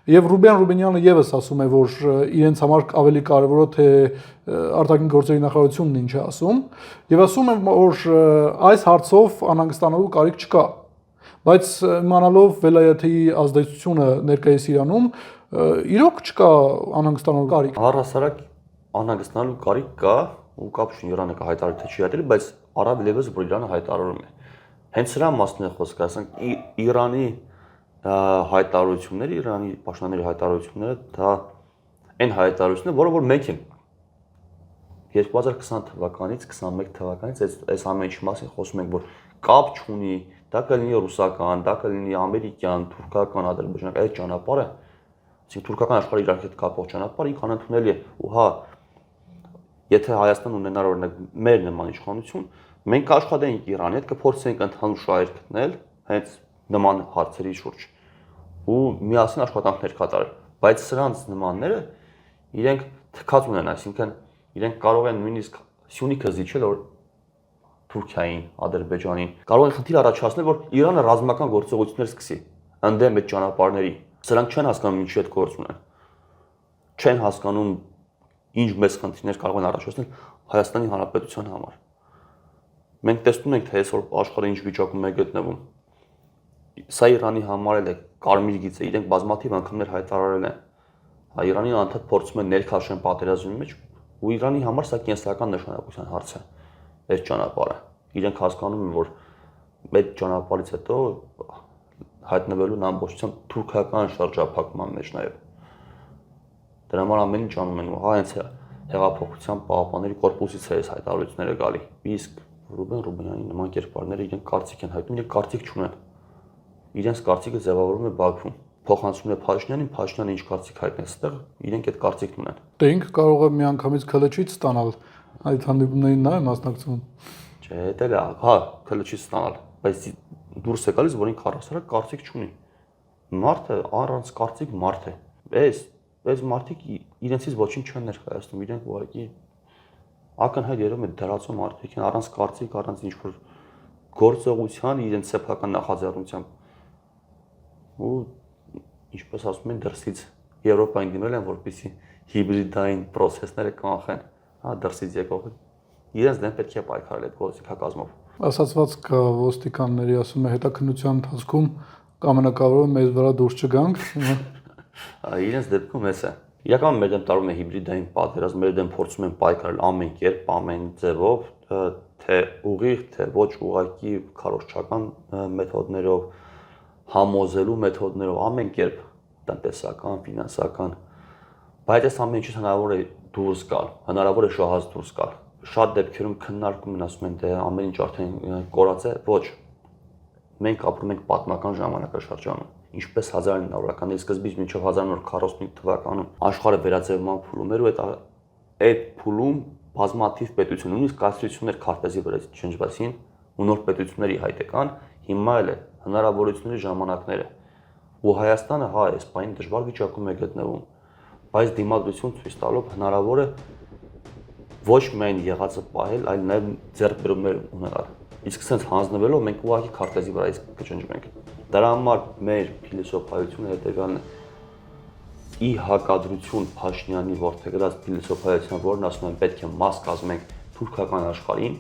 եւ Ռուբեն Ռուբենյանը եւս ասում է, որ իրենց համար ավելի կարեւոր է թե արտաքին գործերի նախարարությունն ինչ է ասում, եւ ասում է, որ այս հարցով անհանգստանալու կարիք չկա։ Բայց իմանալով Վելայաթի ազդեցությունը ներկայիս Իրանում, իրոք չկա անհանգստանալու կարիք։
Առհասարակ անհանգստանալու կարիք կա, ու կապ չունի Իրանը կհայտարարի թե չի հայտարարի, բայց առավել եւս որ Իրանը հայտարարում է։ Հենց սրա մասն է խոսքը, ասենք Իրանի հայտարարությունները, Իրանի պաշտոնյաների հայտարարությունները, դա այն հայտարարությունները, որը որ մենք ենք 2020 թվականից 21 թվականից այս ամեն ինչի մասին խոսում ենք, որ կապ չունի, դա կլինի ռուսական, դա կլինի ամերիկյան, թուրքական, ադրբեջանական այդ ճանապարհը, այսինքն թուրքական աշխարհի իրար հետ կապող ճանապարհը ինքն անընդունելի է, ու հա, եթե Հայաստան ունենար օրինակ մեր նման իշխանություն, մենք կաշխատենք Իրանի հետ, կփորձենք ընդհանուր շահեր գտնել հենց նման հարցերի շուրջ ու միասին աշխատանքներ կատարել, բայց սրանց նմանները իրենք թքած ունեն, այսինքն իրենք կարող են նույնիսկ Սյունիքը զիջել որ Թուրքիային, Ադրբեջանին, կարող են խնդիր առաջացնել, որ Իրանը ռազմական գործողություններ սկսի ընդդեմ այդ ճանապարհների։ Սրանք չեն հասկանում ինչի հետ գործ ունեն։ Չեն հասկանում ինչ մեծ խնդիրներ կարող են առաջացնել Հայաստանի Հանրապետության համար։ Մենք տեսնում ենք, թե այսօր աշխարհը ինչ վիճակում է գտնվում։ Սա Իրանի համար էլ է կարմիր գիծ է, իրենք բազմաթիվ անգամներ հայտարարել են։ Իրանի անդադ փորձում են ներքաշեն պատերազմի մեջ, ու Իրանի համար սա կենսական նշանակության հարց է այս ճանապարհը իրենք հասկանում են որ այդ ճանապարհից հետո հայտնվելու ամբողջությամբ թուրքական շրջափակման մեջ նաև դրա համար ամեն ինչ անում են ու հենց հեղափոխության պահապանների կորպուսից է այս հայտարարությունները գալի իսկ Ռուբեն Ռուբենյանի նման կերպարները իրենք կարծիք են հայտնում իրենք կարծիք չունեն իրենց կարծիքը ձևավորվում է Բաքվում փոխանցում է Փաշինյանին Փաշինյանը ինչ կարծիք հայտնի այստեղ իրենք այդ կարծիքն ունեն
Դե ինքը կարող է միանգամից քլեչից ստանալ այդ հանդիպումներին նա է մասնակցում
Չէ դա է հա քլեչից ստանալ բայց դուրս է գալիս որ ինքը առասարակ կարծիք չունի մարդը առանց կարծիք մարդ է այս մարդիկ իրենցից ոչինչ չեն ներկայացնում իրենք ուղղակի ակնհայտ երևում է դրածո մարդիկ են առանց կարծիք առանց ինչ-որ գործողության իրենց սեփական նախաձեռնությամբ ու ինչպես ասում են դրսից Եվրոպային դիմել են որպեսզի հիբրիդային process-ները կանխեն հա դրսից եկող իրենց դեմ պետք է պայքարել այդ գործիքակազմով
ասացված կա ոստիկանների ասում է հետաքննության ընթացքում կամենակարևորը մեզ վրա դուրս չգանք
իրենց դեպքում էս է իրականում մեր դեմ տարում է հիբրիդային պատերազմ մեր դեմ փորձում են պայքարել ամեն կերպ ամեն ձևով թե ուղիղ թե ոչ ուղղակի քարոզչական մեթոդներով համոզելու մեթոդներով ամեն կերպ տնտեսական ֆինանսական բայց այս ամեն ինչից հնարավոր է դուրս գալ հնարավոր է շահած դուրս գալ շատ դեպքերում քննարկում են ասում են դե ամեն ինչ արդեն կորած է ոչ մենք ապրում ենք պատմական ժամանակաշրջանում ինչպես 1900-ականների սկզբից մինչև 1945 թվականում աշխարհը վերածևման փուլում էր ու այդ փուլում բազմաթիվ պետություն նույնիսկ կայսրություններ քարտեզի վրա շնչվեցին ու նոր պետությունների հայտ եկան հիմա էլ է հնարավորությունների ժամանակները ու Հայաստանը հա այս բանի դժվար վիճակում է գտնվում բայց դիմադրություն ցույց տալով հնարավոր է ոչ միայն եղածը պահել, այլ նաև ձեռքբերումներ ունենալ։ Իսկ sense հանձնվելով մենք ուղղակի քարտեզի վրա իսկ կճնջվենք։ Դրա համար մեր փիլիսոփայությունը հետևյալն է՝ ի հակադրություն Փաշինյանի որդեգրած փիլիսոփայության, որն ասում են պետք է մաս կազմենք թուրքական աշխարհին,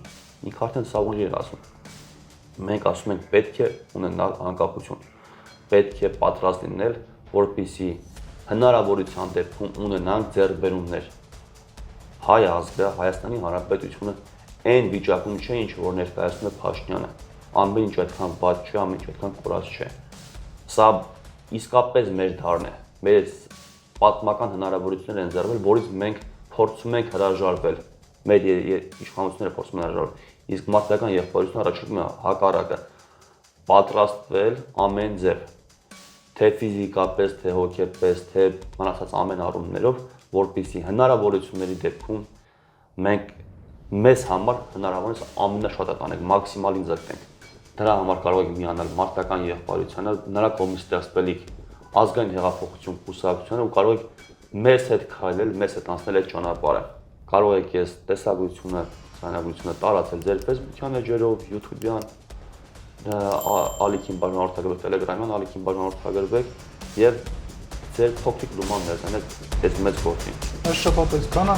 ինքը արդեն սա ուղիղ է ասում։ Մենք ասում ենք պետք է ունենալ անկախություն, պետք է պատրաստ լինել, որպեսզի հնարավորության դեպքում ունենանք ձեռքբերումներ։ Հայ ազգը, Հայաստանի Հանրապետությունը այն վիճակում չէ, ինչ որ ներկայացնում է Փաշինյանը։ Ամեն ինչ այդքան բաց չէ, ամեն ինչ այդքան կորած չէ։ Սա իսկապես մեր դարն է։ Մեր պատմական հնարավորություններ են ձեռվել, որից մենք փորձում ենք հրաժարվել։ Մեր իշխանությունները փորձում են հրաժարվել։ Իսկ մարդկային եղբայրությունը առաջարկում է հակառակը՝ պատրաստվել ամեն ձև, թե ֆիզիկապես, թե հոգեպես, թե մնացած ամեն առումներով, որպեսզի հնարավորությունների դեպքում մենք մեզ համար հնարավորինս ամենաշատը տանենք, մաքսիմալին ձգտենք։ Դրա համար կարող եք միանալ մարդկային եղբայրությանը, նրա կողմից ստեղծվելիք ազգային հեղափոխություն կուսակցությանը ու կարող եք մեզ հետ քայլել, մեզ հետ անցնել այդ ճանապարհը։ Կարող եք այս տեսակցությունը, ցանրությունը տարածել ձեր Facebook-յան էջերով, YouTube-յան, ալիքին բաժանորդագրվեք, Telegram-յան ալիքին բաժանորդագրվեք եւ ձեր փոքրիկ լուման ներդնեք այս մեծ գործին։
Այս շաբաթ այսքանը,